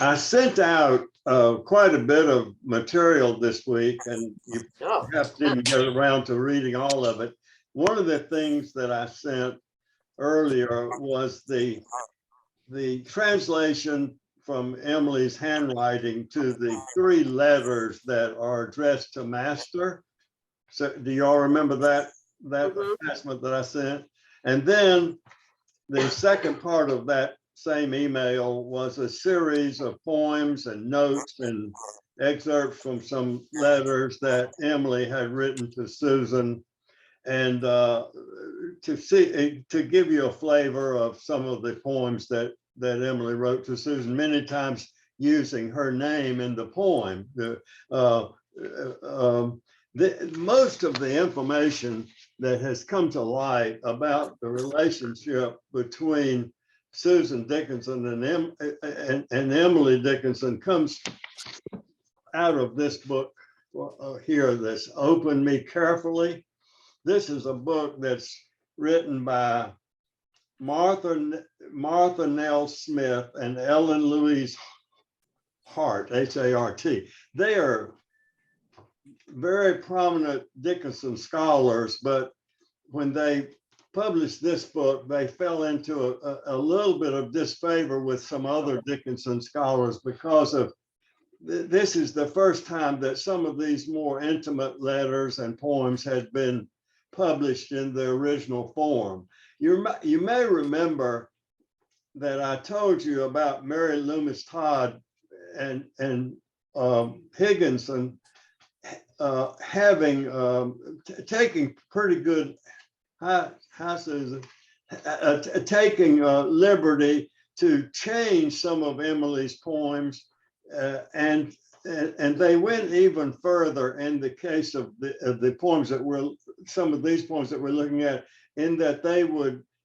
I sent out quite a bit of material this week, and you perhaps didn't get around to reading all of it. One of the things that I sent earlier was the translation from Emily's handwriting to the 3 letters that are addressed to Master. So do you all remember that attachment that I sent? And then the second part of that same email was a series of poems and notes and excerpts from some letters that Emily had written to Susan, and to give you a flavor of some of the poems that Emily wrote to Susan, many times using her name in the poem. Most of the information that has come to light about the relationship between Susan Dickinson and Emily Dickinson comes out of this book here, this Open Me Carefully. This is a book that's written by Martha Nell Smith and Ellen Louise Hart, H-A-R-T. They are very prominent Dickinson scholars, but when they published this book, they fell into a little bit of disfavor with some other Dickinson scholars because of this is the first time that some of these more intimate letters and poems had been published in the original form. You may remember that I told you about Mary Loomis Todd and Higginson taking pretty good, Susan, taking liberty to change some of Emily's poems, and they went even further in the case of the poems that some of these poems that we're looking at, in that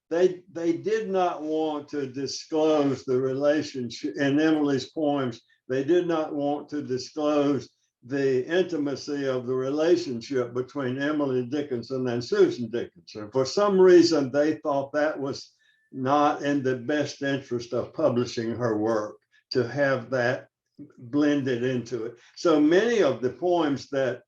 they did not want to disclose the relationship in Emily's poems. They did not want to disclose the intimacy of the relationship between Emily Dickinson and Susan Dickinson. For some reason, they thought that was not in the best interest of publishing her work, to have that blended into it. So many of the poems that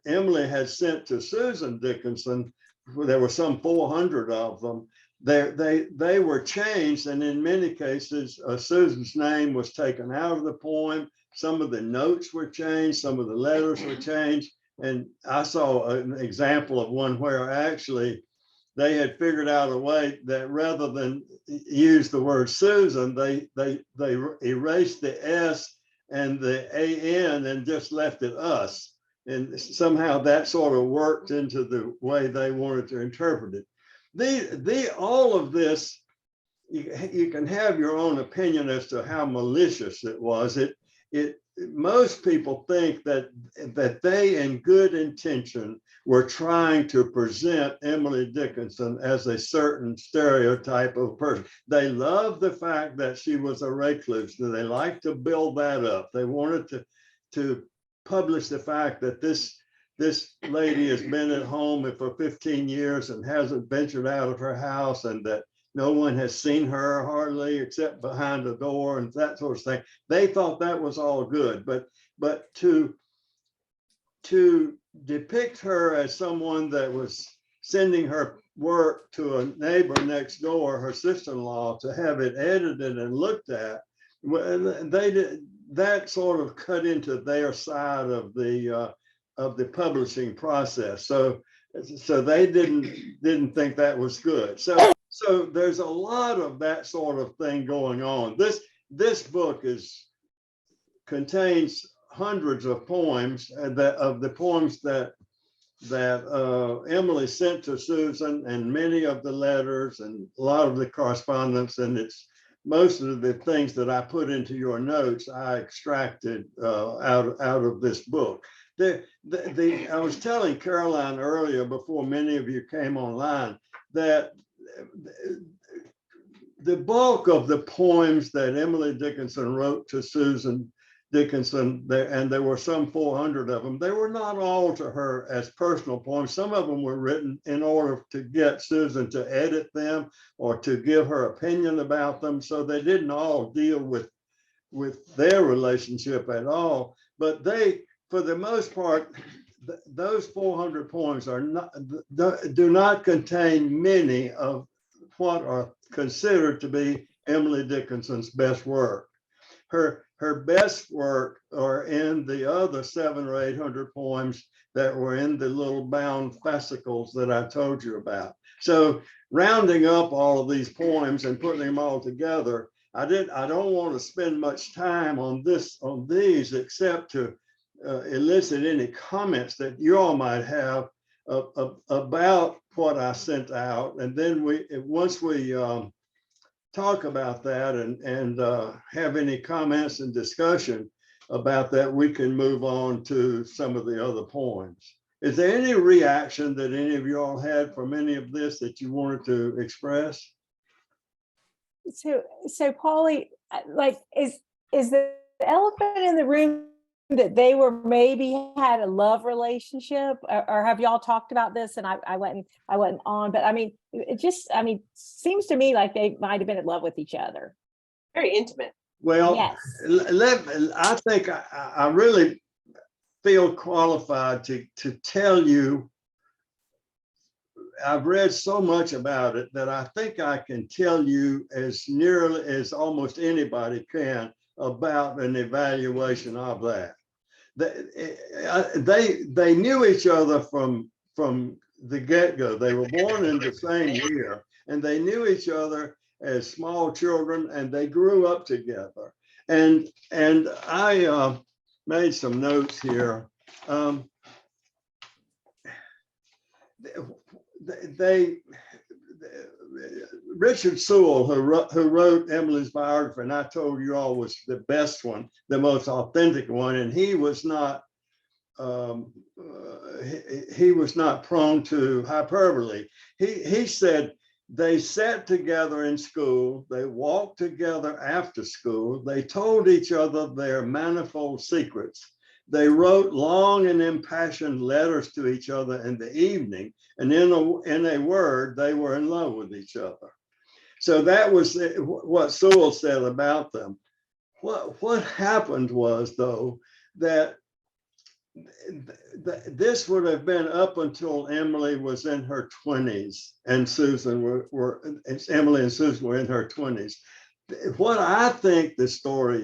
Emily had sent to Susan Dickinson, there were some 400 of them, they were changed, and in many cases, Susan's name was taken out of the poem. Some of the notes were changed, some of the letters were changed, and I saw an example of one where actually they had figured out a way that rather than use the word Susan, they erased the S and the AN and just left it us. And somehow that sort of worked into the way they wanted to interpret it. All of this, you can have your own opinion as to how malicious it was. Most people think that they, in good intention, were trying to present Emily Dickinson as a certain stereotype of person. They loved the fact that she was a recluse. They liked to build that up. They wanted to publish the fact that this lady has been at home for 15 years and hasn't ventured out of her house, and that no one has seen her hardly except behind the door and that sort of thing. They thought that was all good, but to depict her as someone that was sending her work to a neighbor next door, her sister-in-law, to have it edited and looked at, that sort of cut into their side of the publishing process. So they didn't think that was good. So there's a lot of that sort of thing going on. This book contains hundreds of poems of the poems that Emily sent to Susan, and many of the letters and a lot of the correspondence, and it's most of the things that I put into your notes I extracted out of this book. I was telling Caroline earlier, before many of you came online, that the bulk of the poems that Emily Dickinson wrote to Susan Dickinson, and there were some 400 of them, they were not all to her as personal poems. Some of them were written in order to get Susan to edit them or to give her opinion about them. So they didn't all deal with with their relationship at all. But they, for the most part, those 400 poems are not, do not contain many of what are considered to be Emily Dickinson's best work. Her best work are in the other 700 or 800 poems that were in the little bound fascicles that I told you about. So rounding up all of these poems and putting them all together, I don't want to spend much time on these, except to elicit any comments that you all might have about what I sent out. And then once we talk about that and have any comments and discussion about that, we can move on to some of the other poems. Is there any reaction that any of you all had from any of this that you wanted to express? So Polly, like, is the elephant in the room that they were maybe had a love relationship, or have y'all talked about this? And I wasn't on, but I mean, it just, I mean, seems to me like they might have been in love with each other. Very intimate. Well, yes. I think I really feel qualified to tell you. I've read so much about it that I think I can tell you as nearly as almost anybody can about an evaluation of that. They knew each other from the get-go. They were born in the same year, and they knew each other as small children, and they grew up together. And I made some notes here. Richard Sewell, who wrote Emily's biography, and I told you all was the best one, the most authentic one, and he was not prone to hyperbole. He said they sat together in school, they walked together after school, they told each other their manifold secrets. They wrote long and impassioned letters to each other in the evening, and in a word, they were in love with each other. So that was what Sewell said about them. What happened was, though, that this would have been up until Emily was in her 20s, and Emily and Susan were in her 20s. What I think the story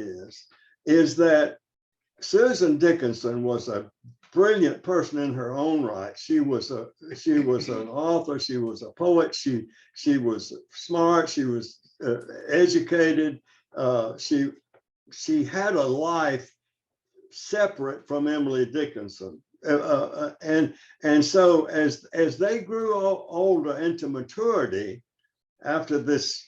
is that Susan Dickinson was a brilliant person in her own right. She was an author. She was a poet. She was smart. She was educated. She had a life separate from Emily Dickinson, and so as they grew older into maturity, after this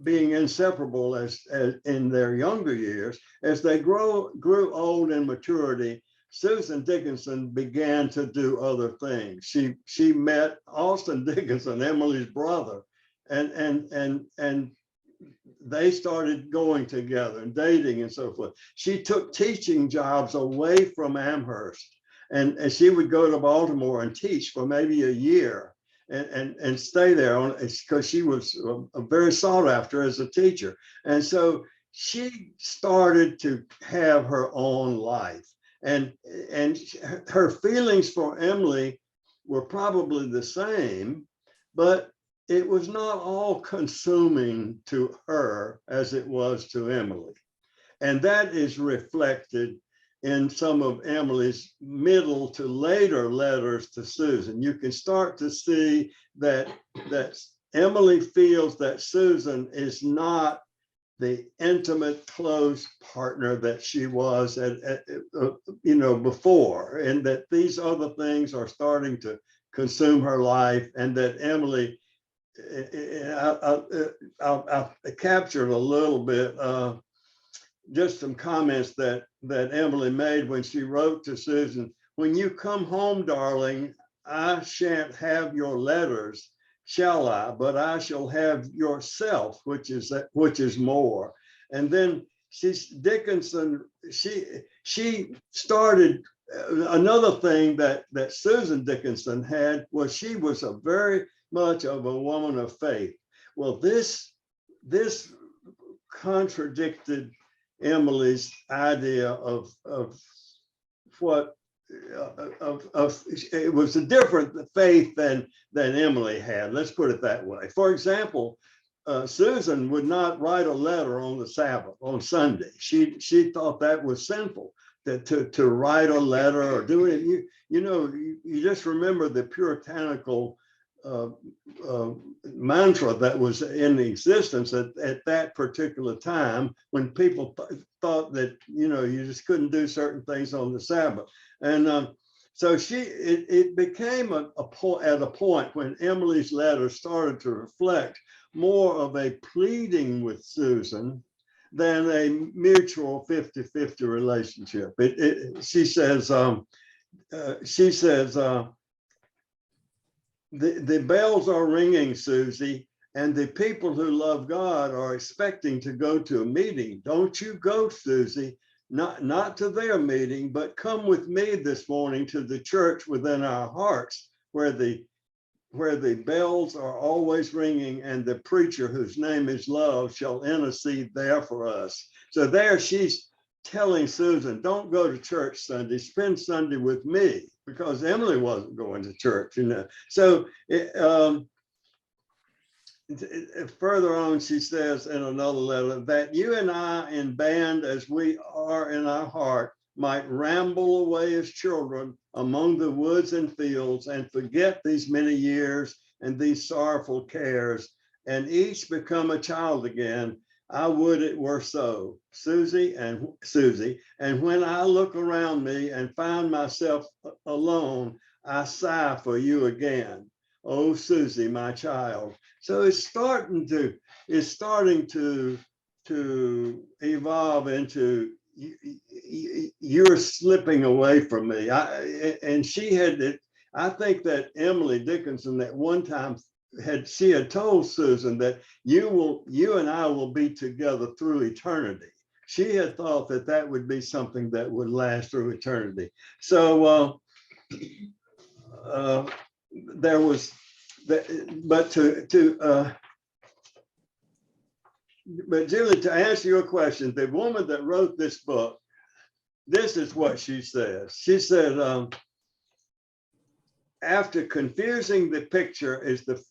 being inseparable as in their younger years, as they grew old in maturity, Susan Dickinson began to do other things. She met Austin Dickinson, Emily's brother, and they started going together and dating and so forth. She took teaching jobs away from Amherst, and she would go to Baltimore and teach for maybe a year and stay there because she was very sought after as a teacher. And so she started to have her own life, and her feelings for Emily were probably the same, but it was not all consuming to her as it was to Emily. And that is reflected in some of Emily's middle to later letters to Susan. You can start to see that Emily feels that Susan is not the intimate, close partner that she was before, and that these other things are starting to consume her life, and that Emily, I captured a little bit, just some comments that Emily made when she wrote to Susan. When you come home, darling, I shan't have your letters, shall I? But I shall have yourself, which is more. And then Dickinson, she started another thing that Susan Dickinson had was she was a very much of a woman of faith. Well, this contradicted Emily's idea of what it was a different faith than Emily had. Let's put it that way. For example, Susan would not write a letter on the Sabbath, on Sunday. She thought that was sinful, that to write a letter or do it. You just remember the puritanical mantra that was in existence at that particular time, when people thought that you just couldn't do certain things on the Sabbath. And so it became at a point when Emily's letter started to reflect more of a pleading with Susan than a mutual 50-50 relationship. She says, the bells are ringing, Susie, and the people who love God are expecting to go to a meeting. Don't you go, Susie, not to their meeting, but come with me this morning to the church within our hearts, where the bells are always ringing, and the preacher, whose name is love, shall intercede there for us. So there she's telling Susan, don't go to church Sunday, spend Sunday with me, because Emily wasn't going to church, So further on, she says in another letter that you and I, in band as we are in our heart, might ramble away as children among the woods and fields and forget these many years and these sorrowful cares, and each become a child again. I would it were so, Susie. And when I look around me and find myself alone, I sigh for you again. Oh, Susie, my child. So it's starting to evolve into you're slipping away from me. I think that Emily Dickinson at one time had told Susan that you and I will be together through eternity. She had thought that would be something that would last through eternity. So there was that, but Julie, to answer your question, the woman that wrote this book, this is what she says. She said, after confusing the picture is the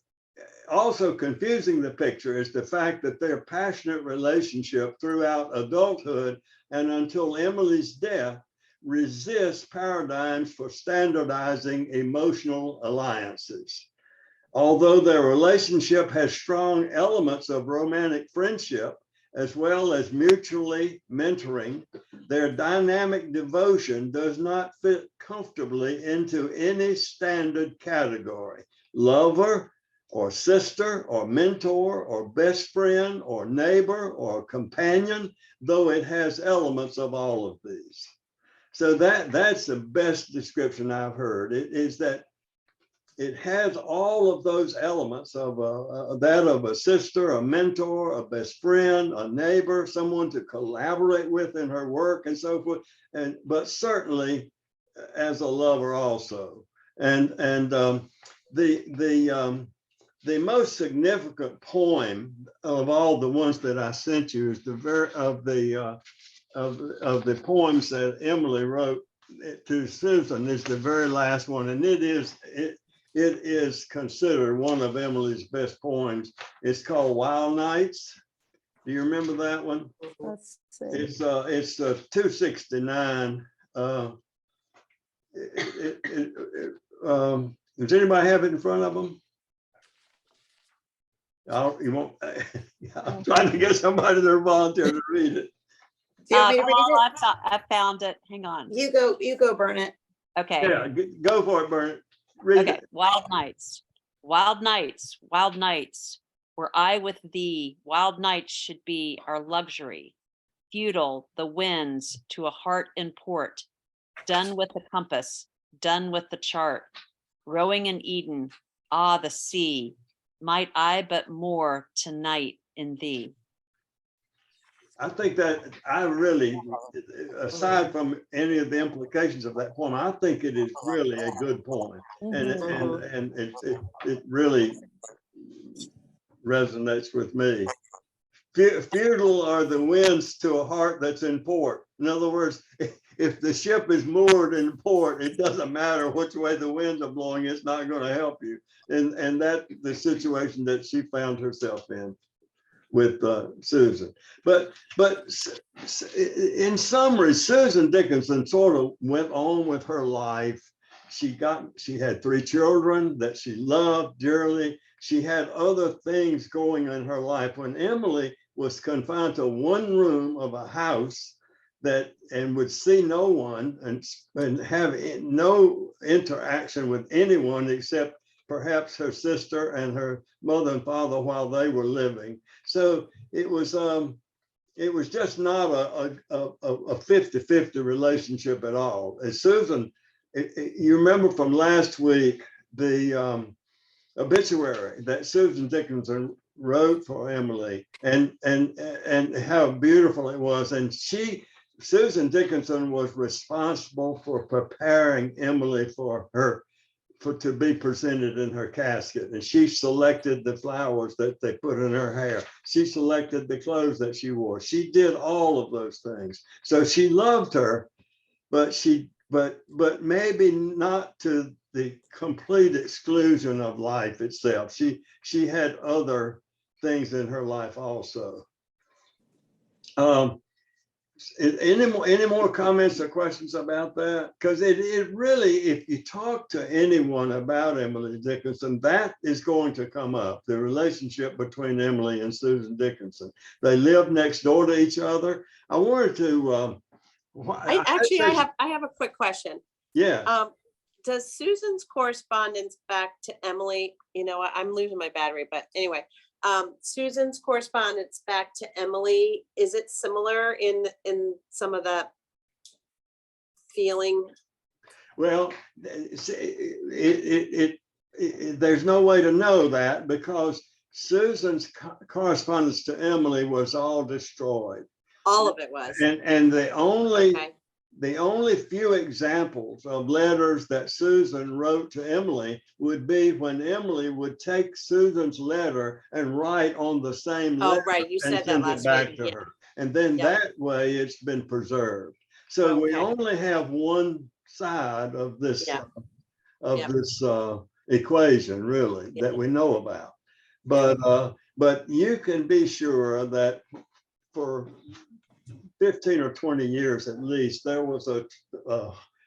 fact that their passionate relationship throughout adulthood and until Emily's death resists paradigms for standardizing emotional alliances. Although their relationship has strong elements of romantic friendship, as well as mutually mentoring, their dynamic devotion does not fit comfortably into any standard category: lover or sister or mentor or best friend or neighbor or companion, though it has elements of all of these. So that's the best description I've heard. It is that it has all of those elements of that of a sister, a mentor, a best friend, a neighbor, someone to collaborate with in her work and so forth, but certainly as a lover also. And the most significant poem of all the ones that I sent you is of the poems that Emily wrote to Susan is the very last one, and it is considered one of Emily's best poems. It's called Wild Nights. Do you remember that one? Let's see. It's 269. Does anybody have it in front of them? You won't. I'm trying to get somebody to volunteer to read it. Do you want me to read it? I found it. Hang on. You go, Burnett. Okay. Yeah, go for it, Bernard. Read Okay. it. Wild nights, wild nights, wild nights. Were I with thee, wild nights should be our luxury. Futile the winds to a heart in port. Done with the compass, done with the chart. Rowing in Eden, ah, the sea. Might I but more tonight in thee. I think that I really, aside from any of the implications of that poem, I think it is really a good poem, and it really resonates with me. Futile are the winds to a heart that's in port. In other words, if the ship is moored in port, it doesn't matter which way the winds are blowing, it's not going to help you. And that's the situation that she found herself in with Susan. But in summary, Susan Dickinson sort of went on with her life. She had 3 children that she loved dearly. She had other things going in her life. When Emily was confined to one room of a house and would see no one and have no interaction with anyone except perhaps her sister and her mother and father while they were living. So it was just not a 50-50 relationship at all. As Susan, you remember from last week, the obituary that Susan Dickinson wrote for Emily and how beautiful it was. And Susan Dickinson was responsible for preparing Emily to be presented in her casket. And she selected the flowers that they put in her hair. She selected the clothes that she wore. She did all of those things. So she loved her, but maybe not to the complete exclusion of life itself. She had other things in her life also. Any more comments or questions about that? Because it really, if you talk to anyone about Emily Dickinson, that is going to come up, the relationship between Emily and Susan Dickinson. They lived next door to each other. I wanted to, I have a quick question. yeah. Does Susan's correspondence back to Emily, I'm losing my battery, but anyway, Susan's correspondence back to Emily, is it similar in some of the feeling? Well, there's no way to know that because Susan's correspondence to Emily was all destroyed. All of it was. And the only Okay. the only few examples of letters that Susan wrote to Emily would be when Emily would take Susan's letter and write on the same Oh, letter right. You and said that send it last back week. to Yeah. her. And then Yeah. that way it's been preserved. So we Okay. only have one side of this Yeah. this equation really Yeah. that we know about. But you can be sure that for 15 or 20 years at least, there was a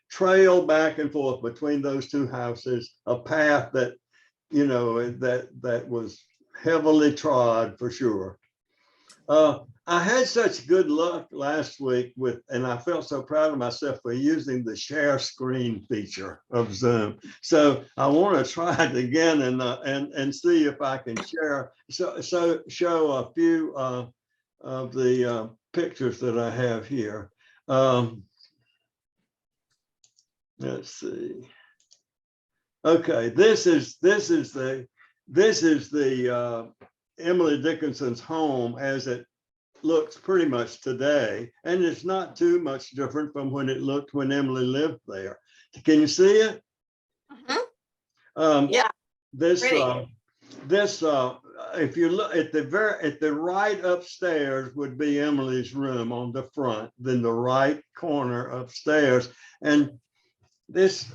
trail back and forth between those two houses, a path that, that was heavily trod for sure. I had such good luck last week and I felt so proud of myself for using the share screen feature of Zoom. So I want to try it again and see if I can share, so show a few of the pictures that I have here. Let's see. Okay, this is the Emily Dickinson's home as it looks pretty much today, and it's not too much different from when it looked when Emily lived there. Can you see it? Yeah. This Pretty. if you look at the right upstairs would be Emily's room on the front, then the right corner upstairs. And this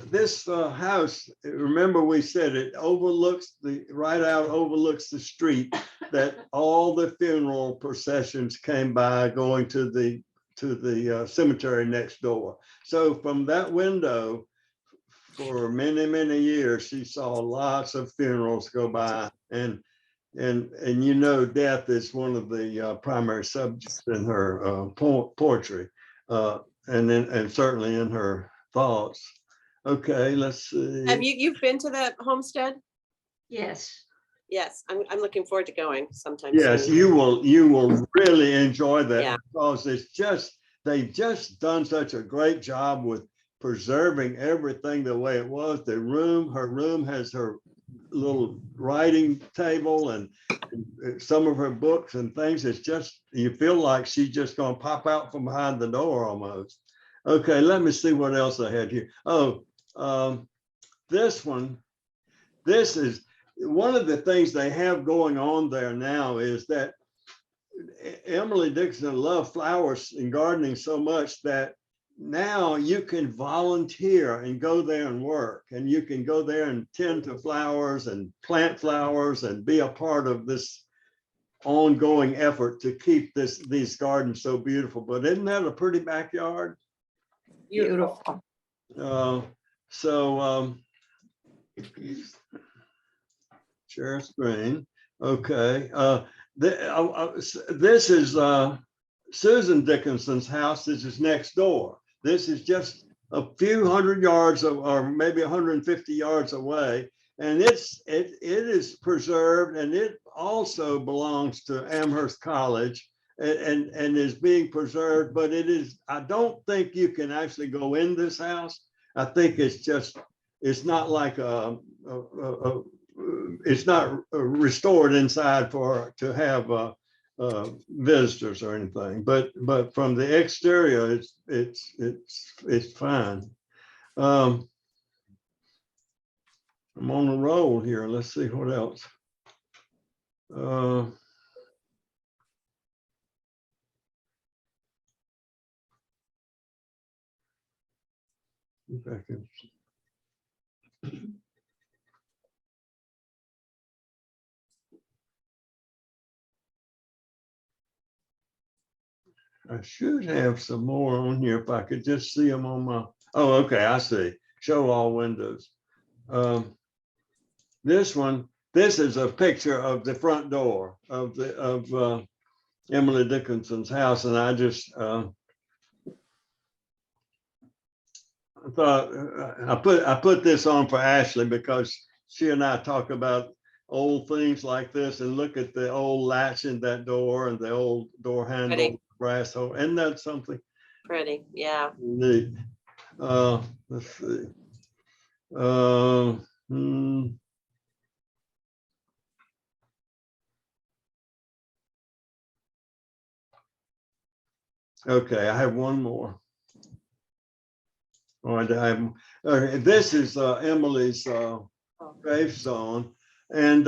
house, remember we said it overlooks overlooks the street that all the funeral processions came by going to the cemetery next door. So from that window, for many, many years, she saw lots of funerals go by, and death is one of the primary subjects in her poetry, and certainly in her thoughts. Okay, let's see. Have you've been to the homestead? Yes. Yes, I'm looking forward to going sometime Yes, soon. you will really enjoy that. Yeah. Because they've just done such a great job with preserving everything the way it was. Her room has her little writing table and some of her books and things. It's just, you feel like she's just gonna pop out from behind the door almost. Okay, let me see what else I had here. This is one of the things they have going on there now, is that Emily Dickinson loved flowers and gardening so much that now you can volunteer and go there and work, and you can go there and tend to flowers and plant flowers and be a part of this ongoing effort to keep these gardens so beautiful. But isn't that a pretty backyard? Beautiful. So share screen. Okay. This is Susan Dickinson's house. This is next door. This is just a few hundred yards or maybe 150 yards away. And it is preserved, and it also belongs to Amherst College and is being preserved, but it is, I don't think you can actually go in this house. I think it's not like it's not restored inside to have visitors or anything, but from the exterior, it's fine. I'm on a roll here. Let's see what else. If I can. I should have some more on here if I could just see them on my, oh, okay, I see. Show all windows. This is a picture of the front door of Emily Dickinson's house, and I just thought I put this on for Ashley because she and I talk about old things like this, and look at the old latch in that door and the old door handle, Pretty. brass hole. Isn't that something Pretty, yeah. neat? Let's see. Okay, I have one more. All right, okay, this is Emily's gravestone, and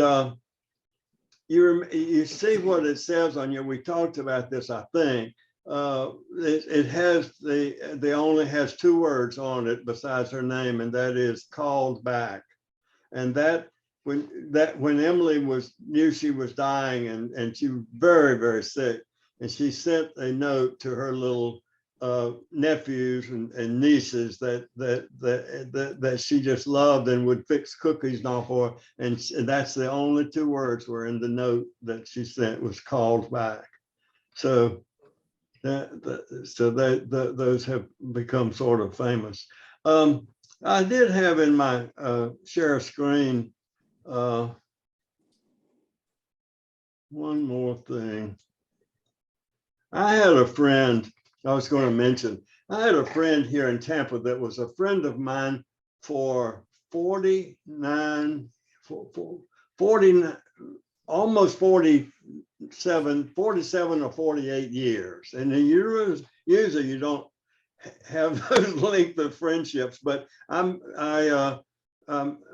you see what it says on you. We talked about this, I think. It has only has 2 words on it besides her name, and that is called back. And that when Emily knew she was dying, and she was very, very sick, and she sent a note to her little nephews and nieces that she just loved and would fix cookies and all for her. And that's the only 2 words were in the note that she sent, was called back. So those have become sort of famous. I did have in my share screen one more thing. I had a friend I was going to mention. I had a friend here in Tampa that was a friend of mine for 49, almost 47 or 48 years. And usually you don't have those length of friendships, but I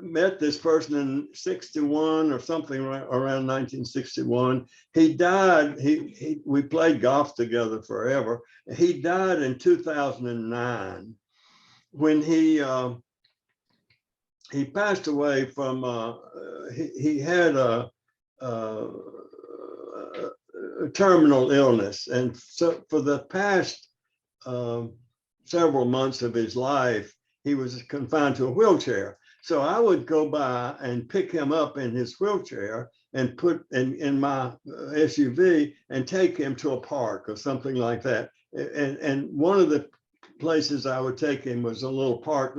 met this person in 61 or something around 1961. He died. We played golf together forever. He died in 2009 when he passed away from he had a terminal illness, and so for the past several months of his life, he was confined to a wheelchair. So I would go by and pick him up in his wheelchair and put in my SUV and take him to a park or something like that. And one of the places I would take him was a little park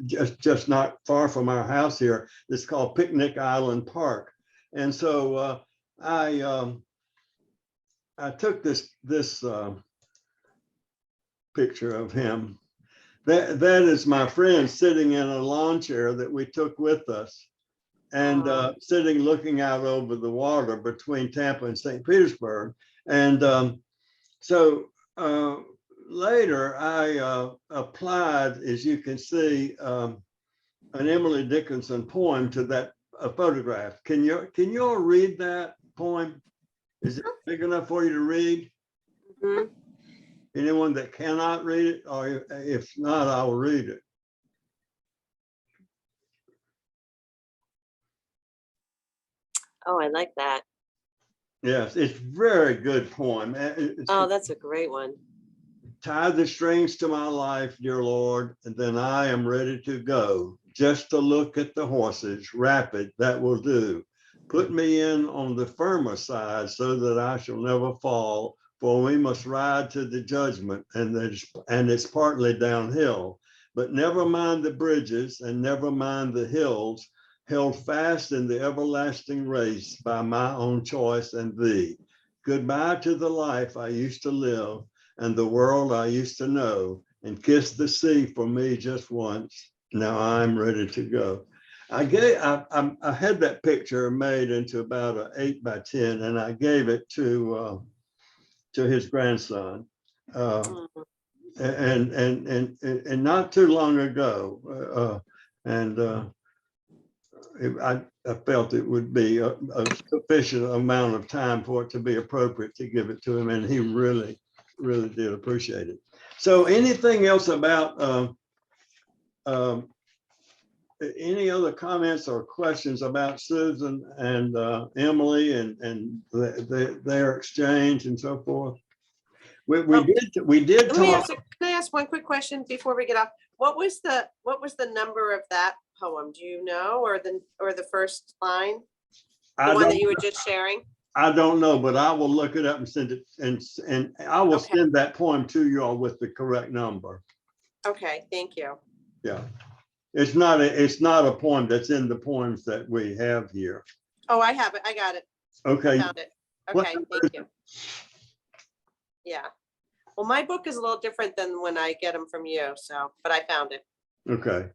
just not far from our house here. It's called Picnic Island Park. And so I took this picture of him. That is my friend sitting in a lawn chair that we took with us, and sitting looking out over the water between Tampa and St. Petersburg. And so later I applied, as you can see, an Emily Dickinson poem to that photograph. Can you all read that poem? Is it big enough for you to read? Mhm. Anyone that cannot read it, or if not, I will read it. Oh, I like that. Yes, it's very good poem. Oh, that's a great one. Tie the strings to my life, dear Lord, and then I am ready to go. Just to look at the horses, rapid, that will do. Put me in on the firmer side so that I shall never fall, for we must ride to the judgment, and it's partly downhill. But never mind the bridges and never mind the hills, held fast in the everlasting race by my own choice and thee. Goodbye to the life I used to live and the world I used to know, and kiss the sea for me just once. Now I'm ready to go. I had that picture made into about an 8x10, and I gave it to his grandson, Mm. and not too long ago, I felt it would be a sufficient amount of time for it to be appropriate to give it to him, and he really did appreciate it. So anything else about any other comments or questions about Susan and Emily and their exchange and so forth? We did Let me talk. ask, can I ask one quick question before we get off? What was the number of that poem? Do you know, or the first line? The one that you were just sharing? I don't know, but I will look it up and send it, and I will Okay. send that poem to you all with the correct number. Okay, thank you. Yeah, it's not a poem that's in the poems that we have here. Oh, I have it. I got it. I Okay. found it. What Okay, number thank you. Yeah. Well, my book is a little different than when I get them from you, so, but I found it. Okay.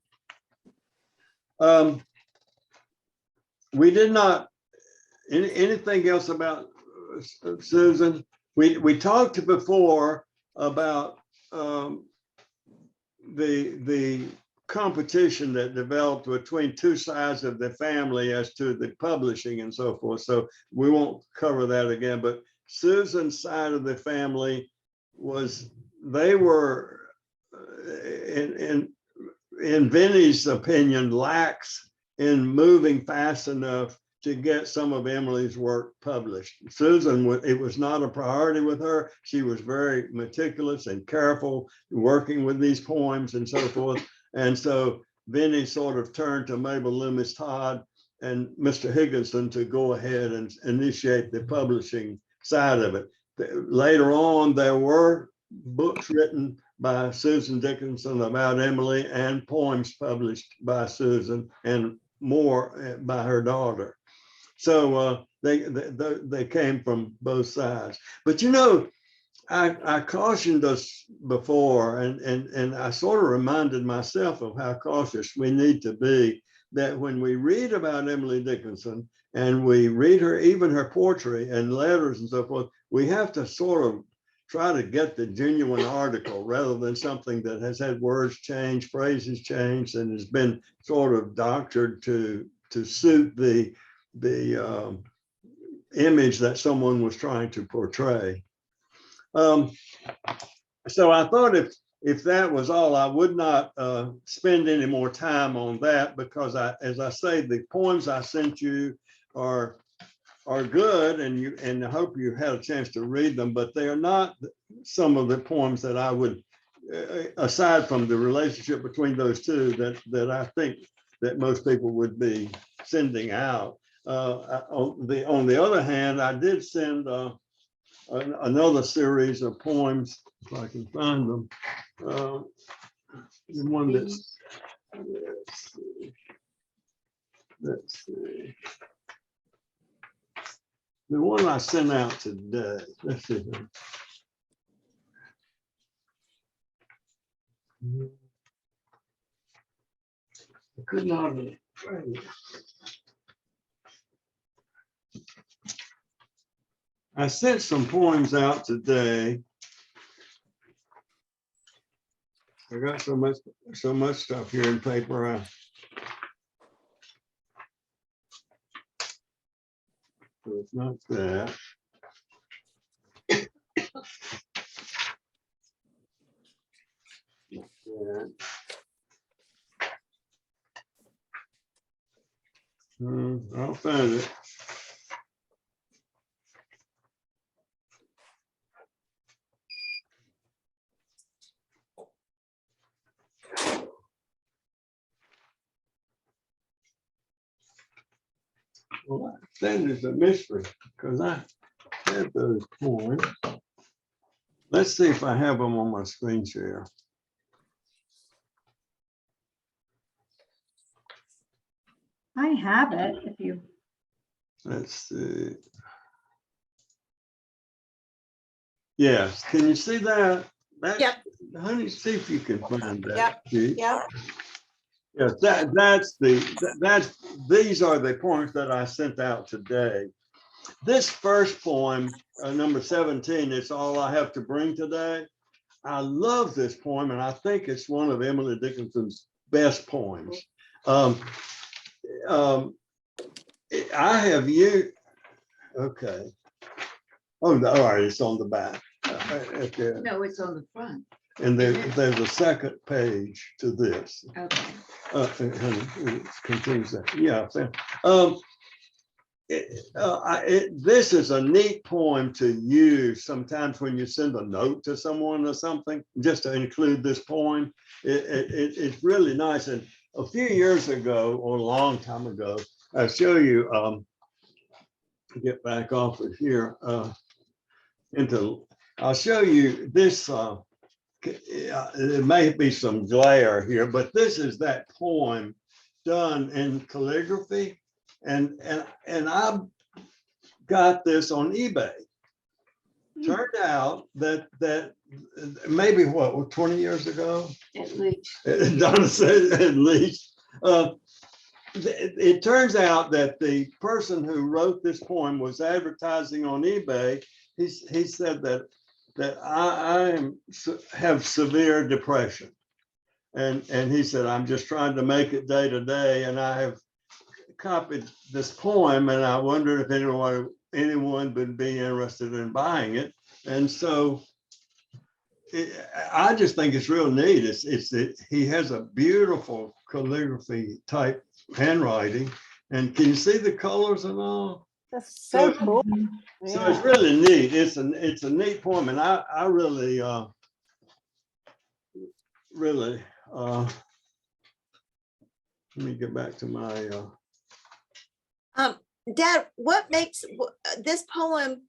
We did not, anything else about Susan? We talked before about the competition that developed between two sides of the family as to the publishing and so forth. So we won't cover that again, but Susan's side of the family was, they were in Vinnie's opinion, lax in moving fast enough to get some of Emily's work published. Susan, it was not a priority with her. She was very meticulous and careful working with these poems and so forth. And so Vinnie sort of turned to Mabel Loomis Todd and Mr. Higginson to go ahead and initiate the publishing side of it. Later on, there were books written by Susan Dickinson about Emily and poems published by Susan and more by her daughter. So they came from both sides. But you know, I cautioned us before, and I sort of reminded myself of how cautious we need to be, that when we read about Emily Dickinson and we read her, even her poetry and letters and so forth, we have to sort of try to get the genuine article rather than something that has had words change, phrases changed, and has been sort of doctored to suit the image that someone was trying to portray. So I thought if that was all, I would not spend any more time on that, because as I say, the poems I sent you are good, and I hope you had a chance to read them, but they are not some of the poems that I would, aside from the relationship between those two, that I think that most people would be sending out. On the other hand, I did send another series of poems, if I can find them. The one that's, let's see. The one I sent out today. Let's see. I could not. I sent some poems out today. I got so much stuff here in paper. So it's not that. Yeah. I'll find it. Well, that is a mystery because I had those points. Let's see if I have them on my screen share. I have it if you. Let's see. Yes, can you see that? Yep. Honey, see if you can find that. Yep. sheet. Yeah. Yes, these are the poems that I sent out today. This first poem, number 17, It's All I Have to Bring Today. I love this poem, and I think it's one of Emily Dickinson's best poems. I have you. Okay. Oh, no, all right, it's on the back. Okay. No, it's on the front. And there's a second page to this. Okay. It continues that. Yeah. This is a neat poem to use sometimes when you send a note to someone or something, just to include this poem. It's really nice. And a few years ago, or a long time ago, I'll show you, get back off of here, I'll show you this. There may be some glare here, but this is that poem done in calligraphy. And I got this on eBay. Turned out that maybe what, 20 years ago? At least. Donna said at least. It turns out that the person who wrote this poem was advertising on eBay. He said that I have severe depression. And he said, I'm just trying to make it day to day. And I have copied this poem, and I wondered if anyone would be interested in buying it. And so I just think it's real neat. He has a beautiful calligraphy type handwriting. And can you see the colors and all? That's so So- cool. So it's really neat. It's a neat poem, and I really let me get back to my Dad, what makes this poem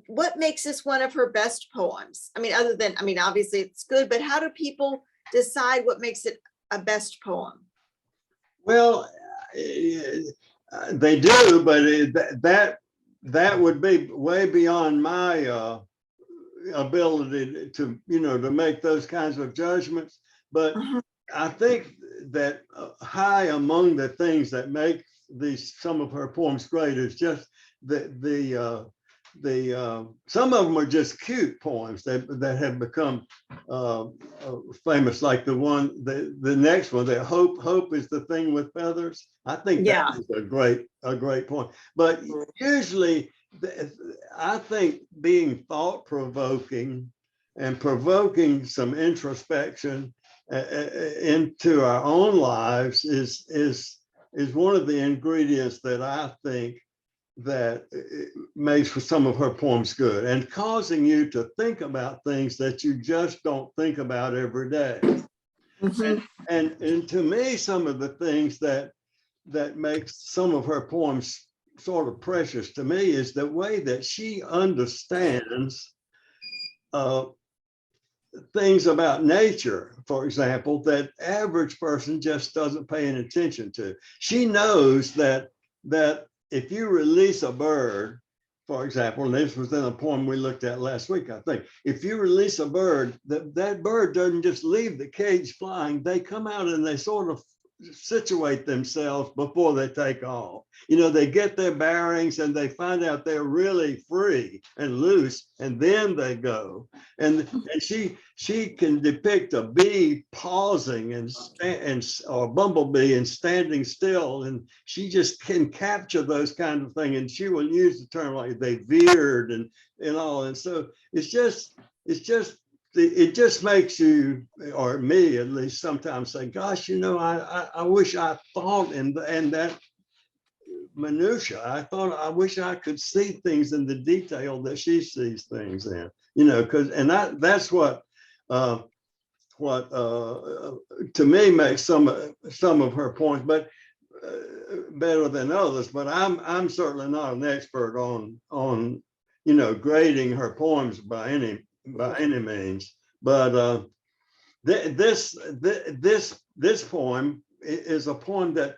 what makes this one of her best poems? I mean, other than, obviously it's good, but how do people decide what makes it a best poem? well, they do, but that would be way beyond my ability to to make those kinds of judgments. But Mhm. I think that high among the things that make some of her poems great is just the some of them are just cute poems that have become famous, like the next one, that hope is the thing with feathers. I think Yeah. that is a great point. But usually I think being thought-provoking and provoking some introspection into our own lives is one of the ingredients that I think that makes for some of her poems good, and causing you to think about things that you just don't think about every day. Mhm. And to me, some of the things that makes some of her poems sort of precious to me is the way that she understands things about nature, for example, that average person just doesn't pay any attention to. She knows that if you release a bird, for example, and this was in a poem we looked at last week, I think, if you release a bird, that bird doesn't just leave the cage flying, they come out and they sort of situate themselves before they take off. You know, they get their bearings and they find out they're really free and loose, and then they go. And she can depict a bee pausing or a bumblebee and standing still, and she just can capture those kind of things. And she will use the term like they veered and all. And so it just makes you, or me at least, sometimes say, gosh, you know, I wish I thought in that minutia. I wish I could see things in the detail that she sees things in, you know, that's what to me makes some of her points, but better than others. But I'm certainly not an expert on you know, grading her poems by any means. But this poem is a poem that,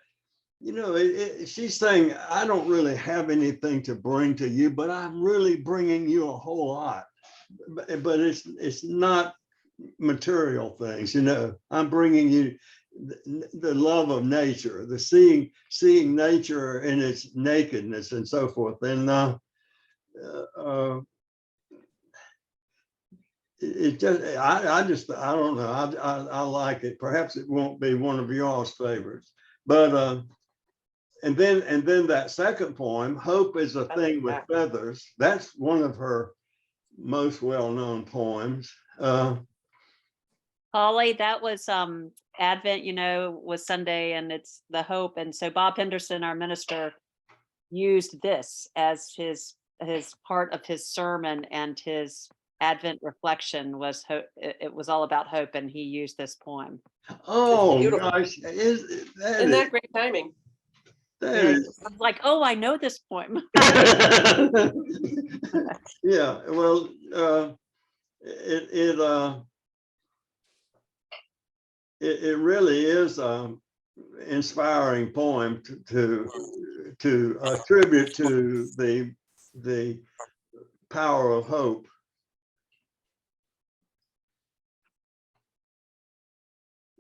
you know, she's saying, I don't really have anything to bring to you, but I'm really bringing you a whole lot. But it's not material things, you know. I'm bringing you the love of nature, the seeing nature in its nakedness and so forth. And it just, I don't know. I like it. Perhaps it won't be one of y'all's favorites, but and then that second poem, Hope is a Thing with Feathers. That's one of her most well-known poems. Holly, that was Advent, you know, was Sunday, and it's the hope. And so Bob Henderson, our minister, used this as his part of his sermon, and his Advent reflection was it was all about hope, and he used this poem. Oh beautiful. gosh, Isn't that great timing? that Yeah, is I was like, oh, I know this poem. yeah, well, it really is an inspiring poem to attribute to the power of hope.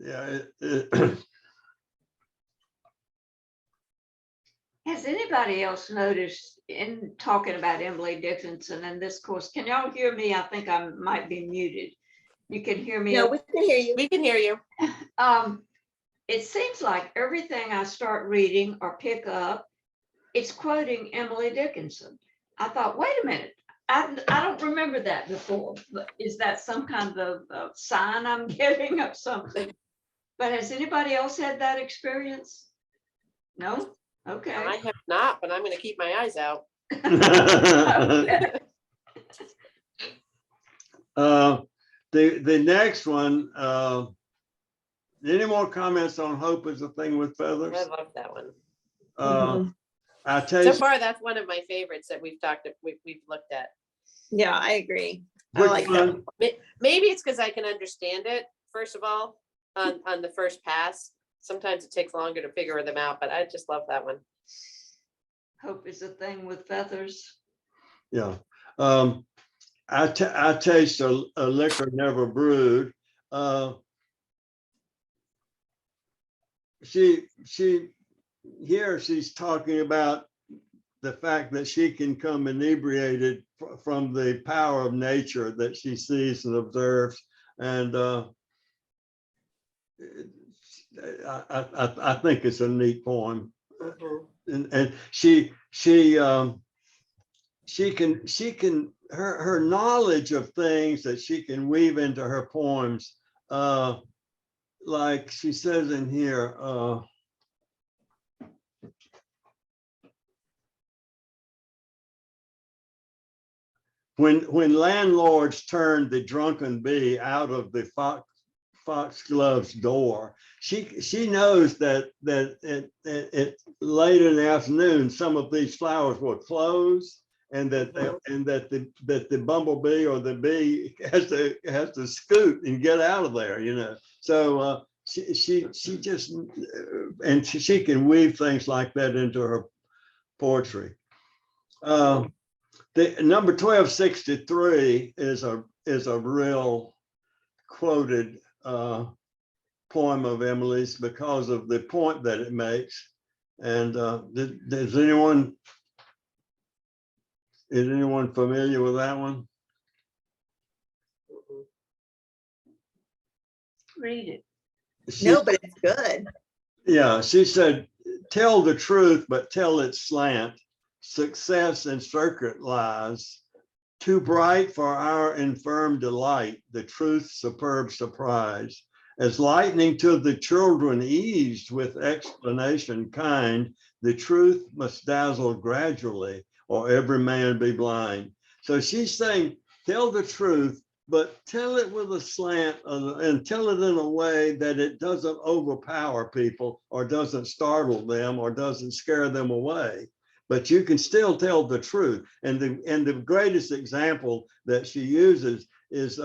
Yeah. Has anybody else noticed in talking about Emily Dickinson in this course? Can y'all hear me? I think I might be muted. You can hear me? No, we can hear you. We can hear you. It seems like everything I start reading or pick up, it's quoting Emily Dickinson. I thought, wait a minute, I don't remember that before. But is that some kind of sign I'm getting of something? But has anybody else had that experience? No? Okay. I have not, but I'm going to keep my eyes out. The next one, any more comments on Hope is a Thing with Feathers? I love that one. I So taste, far, that's one of my favorites that we've looked at. Yeah, I agree. I which like that. one? Maybe it's because I can understand it, first of all, on the first pass. Sometimes it takes longer to figure them out, but I just love that one. Hope is a Thing with Feathers. Yeah. I taste a liquor never brewed. She's talking about the fact that she can come inebriated from the power of nature that she sees and observes. And I think it's a neat poem. And she can her knowledge of things that she can weave into her poems, like she says in here, when landlords turned the drunken bee out of the foxglove's door, she knows that late in the afternoon some of these flowers will close, and that the bumblebee or the bee has to scoot and get out of there, you know. So she just, and she can weave things like that into her poetry. The number 1263 is a real quoted poem of Emily's because of the point that it makes. And is anyone familiar with that one? Read it. No, but it's good. Yeah, she said, tell the truth, but tell it slant. Success in circuit lies. Too bright for our infirm delight, the truth's superb surprise. As lightning to the children eased with explanation kind, the truth must dazzle gradually, or every man be blind. So she's saying, tell the truth, but tell it with a slant and tell it in a way that it doesn't overpower people or doesn't startle them or doesn't scare them away. But you can still tell the truth. And the greatest example that she uses is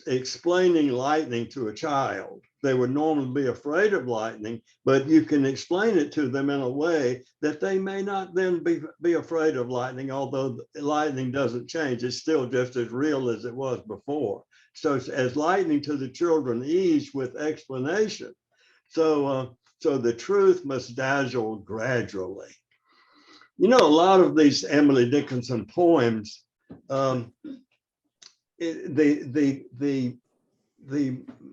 explaining lightning to a child. They would normally be afraid of lightning, but you can explain it to them in a way that they may not then be afraid of lightning, although lightning doesn't change. It's still just as real as it was before. So as lightning to the children eased with explanation, so the truth must dazzle gradually. You know, a lot of these Emily Dickinson poems, the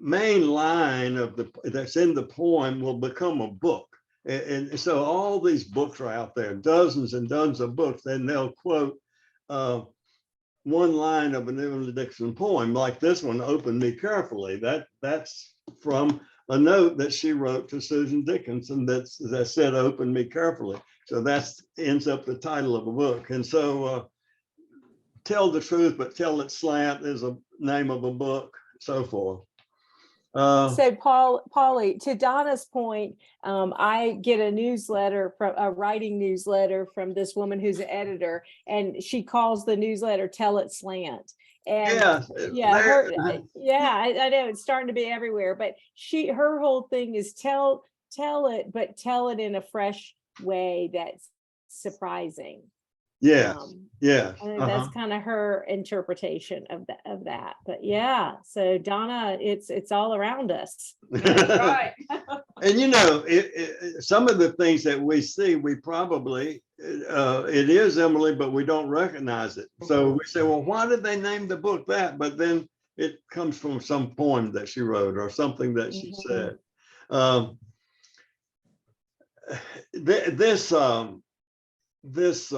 main line of that's in the poem will become a book. And so all these books are out there, dozens and dozens of books, and they'll quote one line of an Emily Dickinson poem, like this one, "Open Me Carefully." That's from a note that she wrote to Susan Dickinson that said, "Open me carefully." So that ends up the title of a book. And so tell the truth, but tell it slant is a name of a book, so forth. So Paulie, to Donna's point, I get a newsletter, from a writing newsletter from this woman who's an editor, and she calls the newsletter "Tell It Slant." And I know it's starting to be everywhere, but her whole thing is tell it, but tell it in a fresh way that's surprising. Yeah. I think that's kind of her interpretation of that. But yeah, so Donna, it's all around us. That's right. And you know, some of the things that we see, we probably it is Emily, but we don't recognize it. So we say, well, why did they name the book that? But then it comes from some poem that she wrote or something that she said. This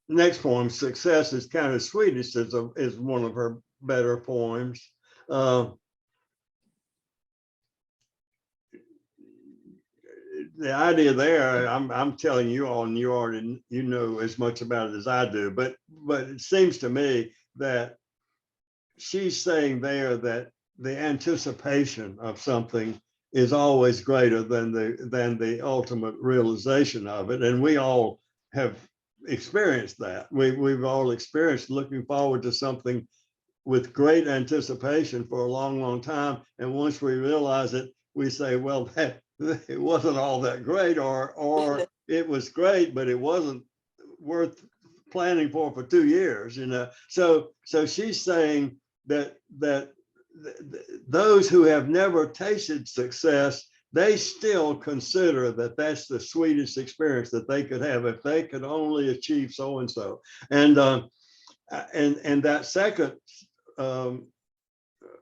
next poem, "Success is Kind of Swedish," is one of her better poems. The idea there, I'm telling you all, and you know as much about it as I do, but it seems to me that she's saying there that the anticipation of something is always greater than the ultimate realization of it, and we all have experienced that. We've all experienced looking forward to something with great anticipation for a long, long time, and once we realize it, we say, well, it wasn't all that great, or it was great, but it wasn't worth planning for 2 years, you know. So she's saying that those who have never tasted success, they still consider that that's the sweetest experience that they could have if they could only achieve so and so. And that second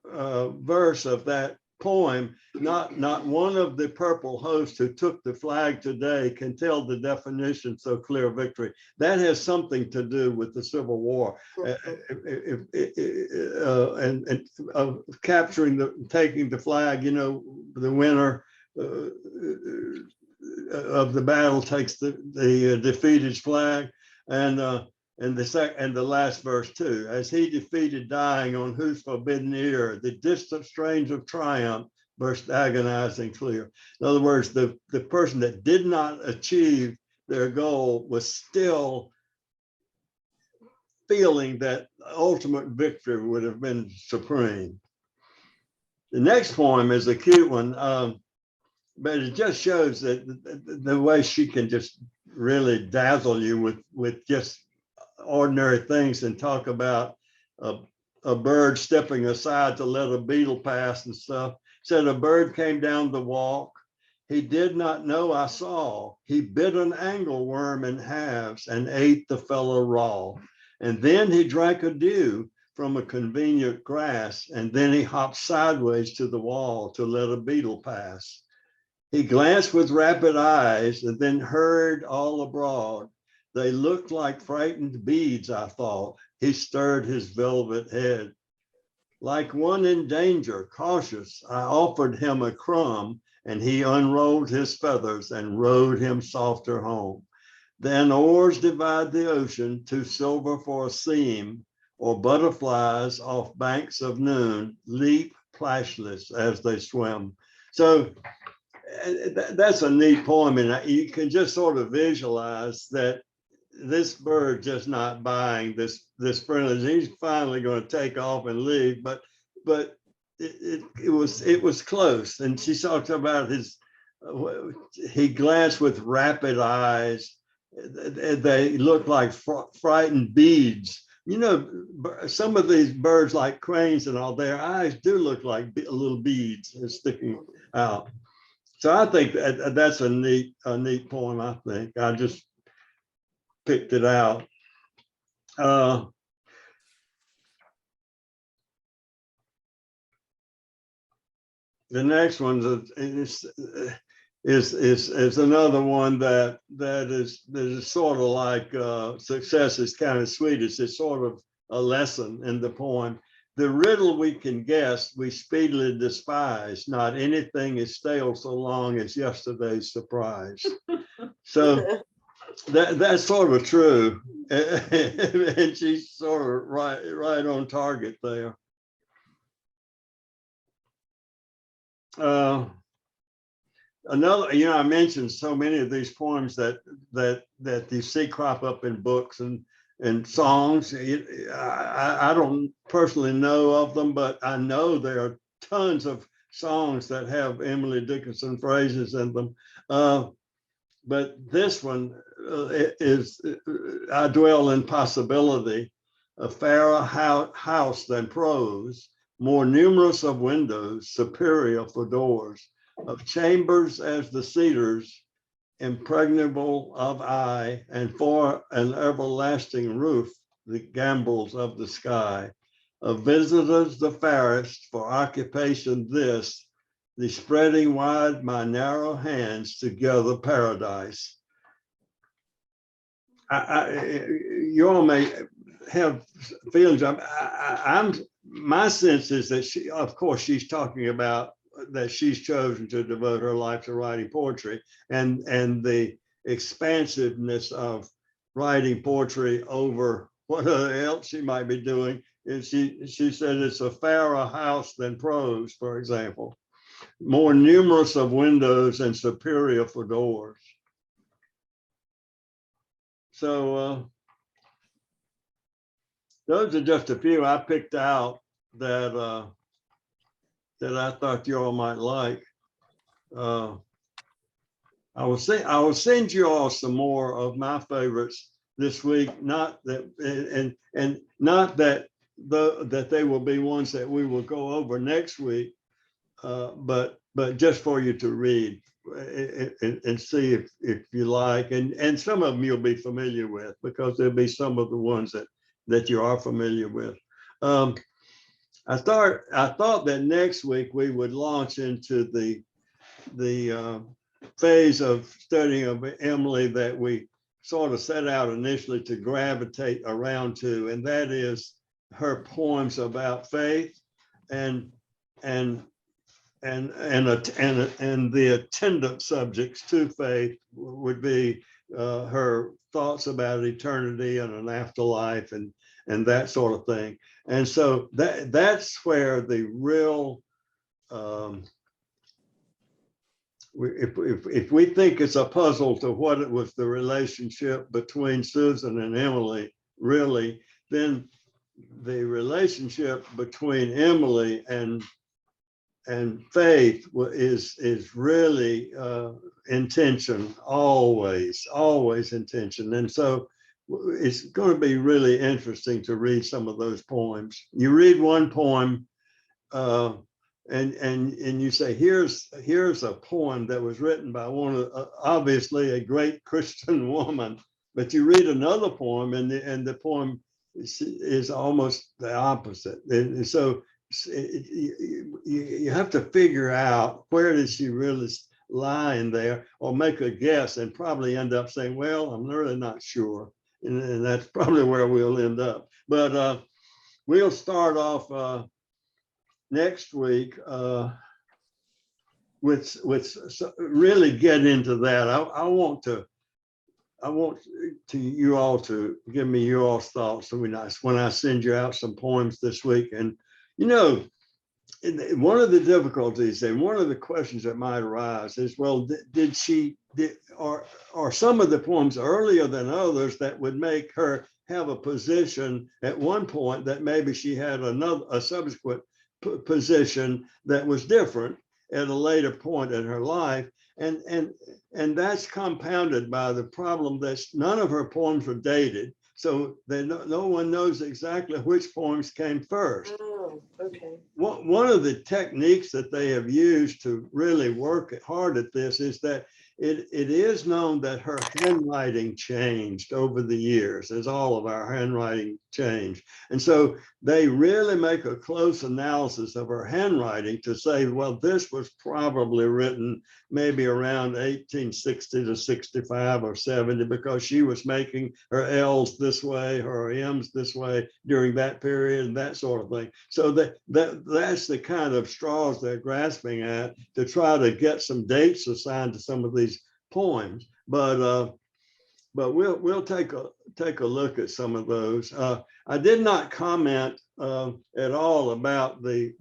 verse of that poem, not one of the purple host who took the flag today can tell the definition so clear of victory. That has something to do with the Civil War, and taking the flag. You know, the winner of the battle takes the defeated flag, and the last verse too, "As he defeated dying on whose forbidden ear the distant strains of triumph burst agonizing clear." In other words, the person that did not achieve their goal was still feeling that ultimate victory would have been supreme. The next poem is a cute one, but it just shows that the way she can just really dazzle you with just ordinary things, and talk about a bird stepping aside to let a beetle pass and stuff. said a bird came down the walk. He did not know I saw. He bit an angleworm in halves and ate the fellow raw. And then he drank a dew from a convenient grass, and then he hopped sideways to the wall to let a beetle pass. He glanced with rapid eyes and then hurried all abroad. They looked like frightened beads, I thought. He stirred his velvet head. Like one in danger, cautious, I offered him a crumb, and he unrolled his feathers and rowed him softer home. Then oars divide the ocean, to silver for a seam, or butterflies off banks of noon leap plashless as they swim. So that's a neat poem, and you can just sort of visualize that this bird just not buying this friendly. He's finally going to take off and leave, but it was close. And she talks about his he glanced with rapid eyes. They look like frightened beads. You know, some of these birds, like cranes and all, their eyes do look like little beads sticking out. So I think that's a neat poem. I think I just picked it out. The next one is another one that is sort of like success is kind of sweet. It's sort of a lesson in the poem. The riddle we can guess, we speedily despise. Not anything is stale so long as yesterday's surprise. So that's sort of true, and she's sort of right on target there. Another, you know, I mentioned so many of these poems that you see crop up in books and songs. I don't personally know of them, but I know there are tons of songs that have Emily Dickinson phrases in them. But this one is, I dwell in possibility, a fairer house than prose, more numerous of windows, superior for doors, of chambers as the cedars, impregnable of eye, and for an everlasting roof, the gambols of the sky, of visitors the fairest, for occupation this, the spreading wide my narrow hands together paradise. You all may have feelings. My sense is that she, of course, she's talking about that she's chosen to devote her life to writing poetry, and the expansiveness of writing poetry over what else she might be doing. And she said it's a fairer house than prose, for example, more numerous of windows and superior for doors. So those are just a few I picked out that I thought you all might like. I will send you all some more of my favorites this week. Not that and not that that they will be ones that we will go over next week, but just for you to read and see if you like, and some of them you'll be familiar with, because there'll be some of the ones that you are familiar with. I thought that next week we would launch into the phase of studying of Emily that we sort of set out initially to gravitate around to, and that is her poems about faith and the attendant subjects to faith would be her thoughts about eternity and an afterlife and that sort of thing. And so that's where the real if we think it's a puzzle to what it was the relationship between Susan and Emily, really, then the relationship between Emily and faith is really intention, always intention. And so it's going to be really interesting to read some of those poems. You read one poem, and you say, here's a poem that was written by one of obviously a great Christian woman, but you read another poem and the poem is almost the opposite. And so you have to figure out where did she really lie in there, or make a guess and probably end up saying, well, I'm really not sure. And that's probably where we'll end up. But we'll start off next week with really get into that. I want you all to give me your all's thoughts when I send you out some poems this week. And one of the difficulties and one of the questions that might arise is, well, are some of the poems earlier than others that would make her have a position at one point that maybe she had a subsequent position that was different at a later point in her life, and that's compounded by the problem that none of her poems are dated, so no one knows exactly which poems came first. Oh, okay. One of the techniques that they have used to really work hard at this is that it is known that her handwriting changed over the years, as all of our handwriting changed. And so they really make a close analysis of her handwriting to say, well, this was probably written maybe around 1860 to 65 or 70, because she was making her L's this way, her M's this way during that period, and that sort of thing. So that's the kind of straws they're grasping at to try to get some dates assigned to some of these poems. But we'll take a look at some of those. I did not comment at all about the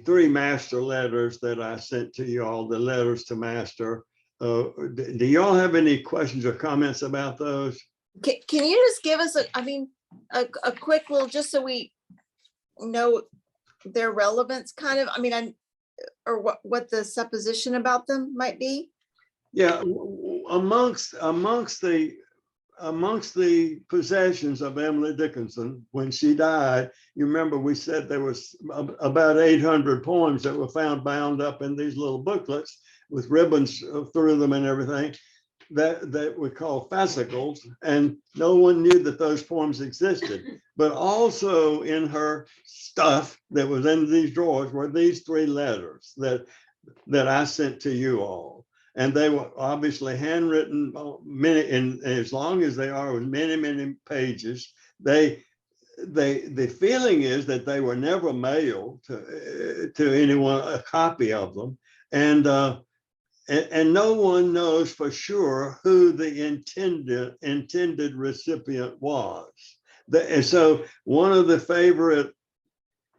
three master letters that I sent to you all, the letters to master. Do y'all have any questions or comments about those? Can you just give us a quick little, just so we know their relevance, kind of, or what the supposition about them might be? Yeah, amongst the possessions of Emily Dickinson when she died, you remember we said there was about 800 poems that were found bound up in these little booklets with ribbons through them and everything that we call fascicles, and no one knew that those poems existed. But also in her stuff that was in these drawers were these three letters that I sent to you all. And they were obviously handwritten, many, and as long as they are, with many, many pages. The feeling is that they were never mailed to anyone, a copy of them. And no one knows for sure who the intended recipient was. And so one of the favorite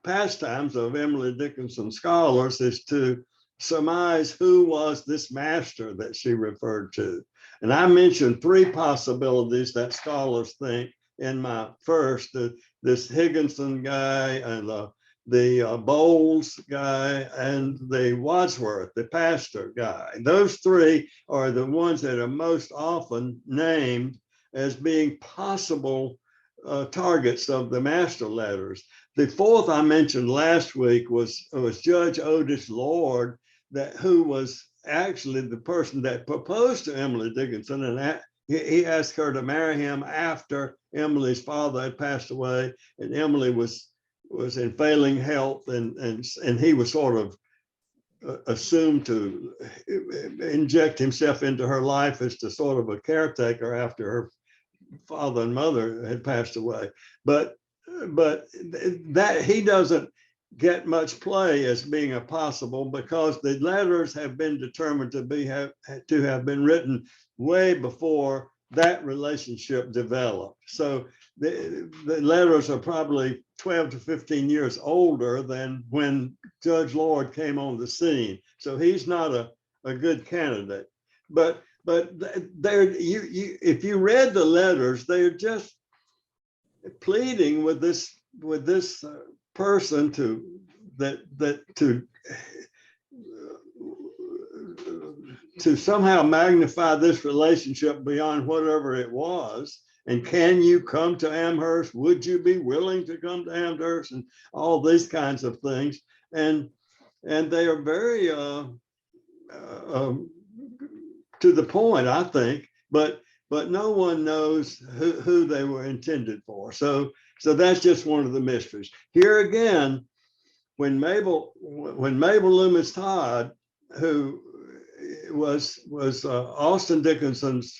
pastimes of Emily Dickinson scholars is to surmise who was this master that she referred to. And I mentioned three possibilities that scholars think in my first, this Higginson guy and the Bowles guy and the Wadsworth, the pastor guy. Those three are the ones that are most often named as being possible targets of the master letters. The fourth I mentioned last week was Judge Otis Lord, who was actually the person that proposed to Emily Dickinson, and he asked her to marry him after Emily's father had passed away, and Emily was in failing health, and he was sort of assumed to inject himself into her life as to sort of a caretaker after her father and mother had passed away. But that he doesn't get much play as being a possible, because the letters have been determined to have been written way before that relationship developed. So the letters are probably 12 to 15 years older than when Judge Lord came on the scene. So he's not a good candidate. But if you read the letters, they're just pleading with this person to somehow magnify this relationship beyond whatever it was, and can you come to Amherst? Would you be willing to come to Amherst? And all these kinds of things. And they are very to the point, I think, but no one knows who they were intended for. So that's just one of the mysteries. Here again, when Mabel Loomis Todd, who was Austin Dickinson's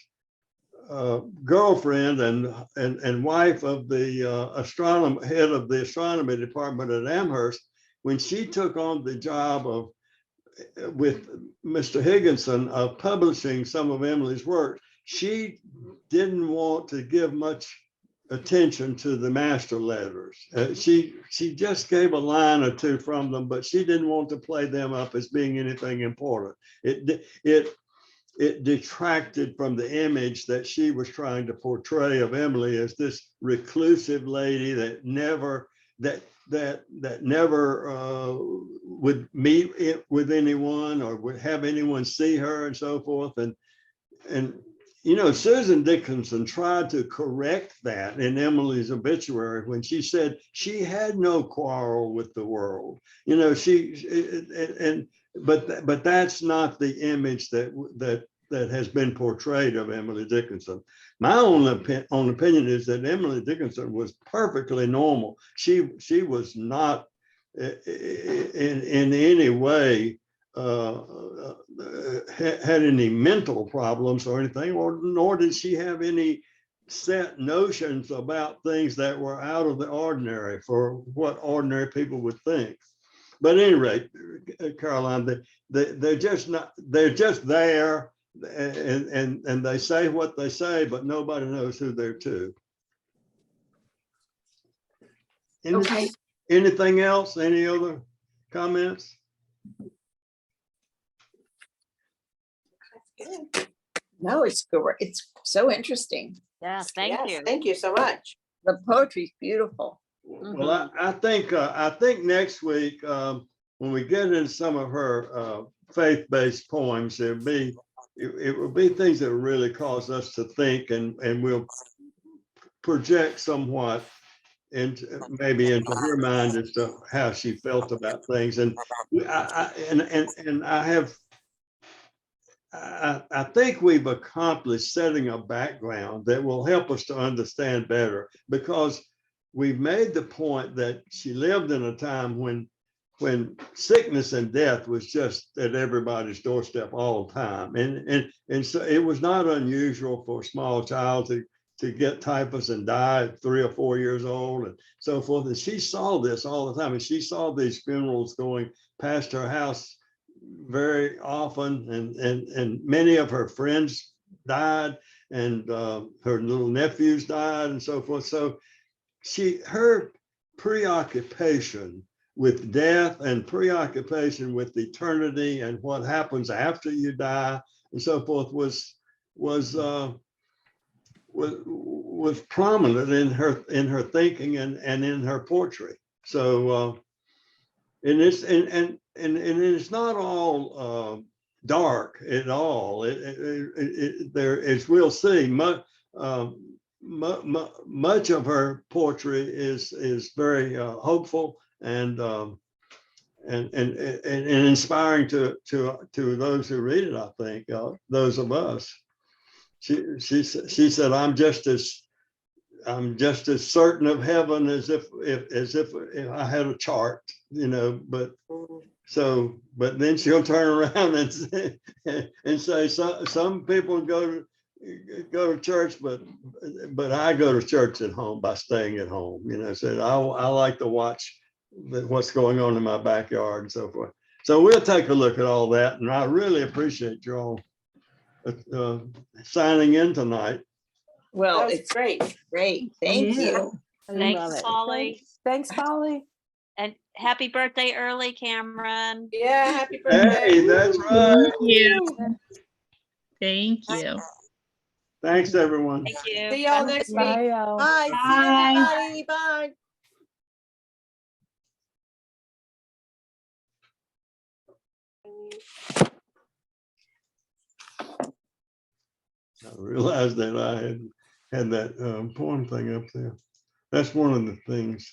girlfriend and wife of the head of the astronomy department at Amherst, when she took on the job with Mr. Higginson of publishing some of Emily's work, she didn't want to give much attention to the master letters. She just gave a line or two from them, but she didn't want to play them up as being anything important. It detracted from the image that she was trying to portray of Emily as this reclusive lady that never would meet with anyone or would have anyone see her and so forth. And you know, Susan Dickinson tried to correct that in Emily's obituary when she said she had no quarrel with the world. You know, but that's not the image that has been portrayed of Emily Dickinson. My own opinion is that Emily Dickinson was perfectly normal. She was not in any way had any mental problems or anything, nor did she have any set notions about things that were out of the ordinary for what ordinary people would think. But at any rate, Caroline, they're just there, and they say what they say, but nobody knows who they're to. Okay. Anything else? Any other comments? No, it's great. It's so interesting. Yeah, thank Yes, you. thank you so much. The poetry's beautiful. Well, I think next week, when we get into some of her faith-based poems, it will be things that really cause us to think, and we'll project somewhat maybe into her mind as to how she felt about things. And I think we've accomplished setting a background that will help us to understand better, because we've made the point that she lived in a time when sickness and death was just at everybody's doorstep all the time. And so it was not unusual for a small child to get typhus and die at 3 or 4 years old and so forth. And she saw this all the time, and she saw these funerals going past her house very often, and many of her friends died, and her little nephews died and so forth. So her preoccupation with death and preoccupation with eternity and what happens after you die and so forth was prominent in her thinking and in her poetry. So and it's not all dark at all. There, as we'll see, much of her poetry is very hopeful and inspiring to those who read it. I think those of us. She said, "I'm just as certain of heaven as if I had a chart, you know." But then she'll turn around and say some people go to church, but I go to church at home by staying at home. You know, said I like to watch what's going on in my backyard and so forth. So we'll take a look at all that, and I really appreciate you all signing in tonight. Well, That was it's great. great. Thank you. I Thanks, love it. Polly. Thanks, Polly. And happy birthday early, Cameron. Yeah, happy birthday. Hey, that's right. Thank you. Thank you. Thanks, everyone. Thank you. See y'all next week. Bye, y'all. Bye. See Bye. everybody. Bye. I realized that I had had that poem thing up there. That's one of the things.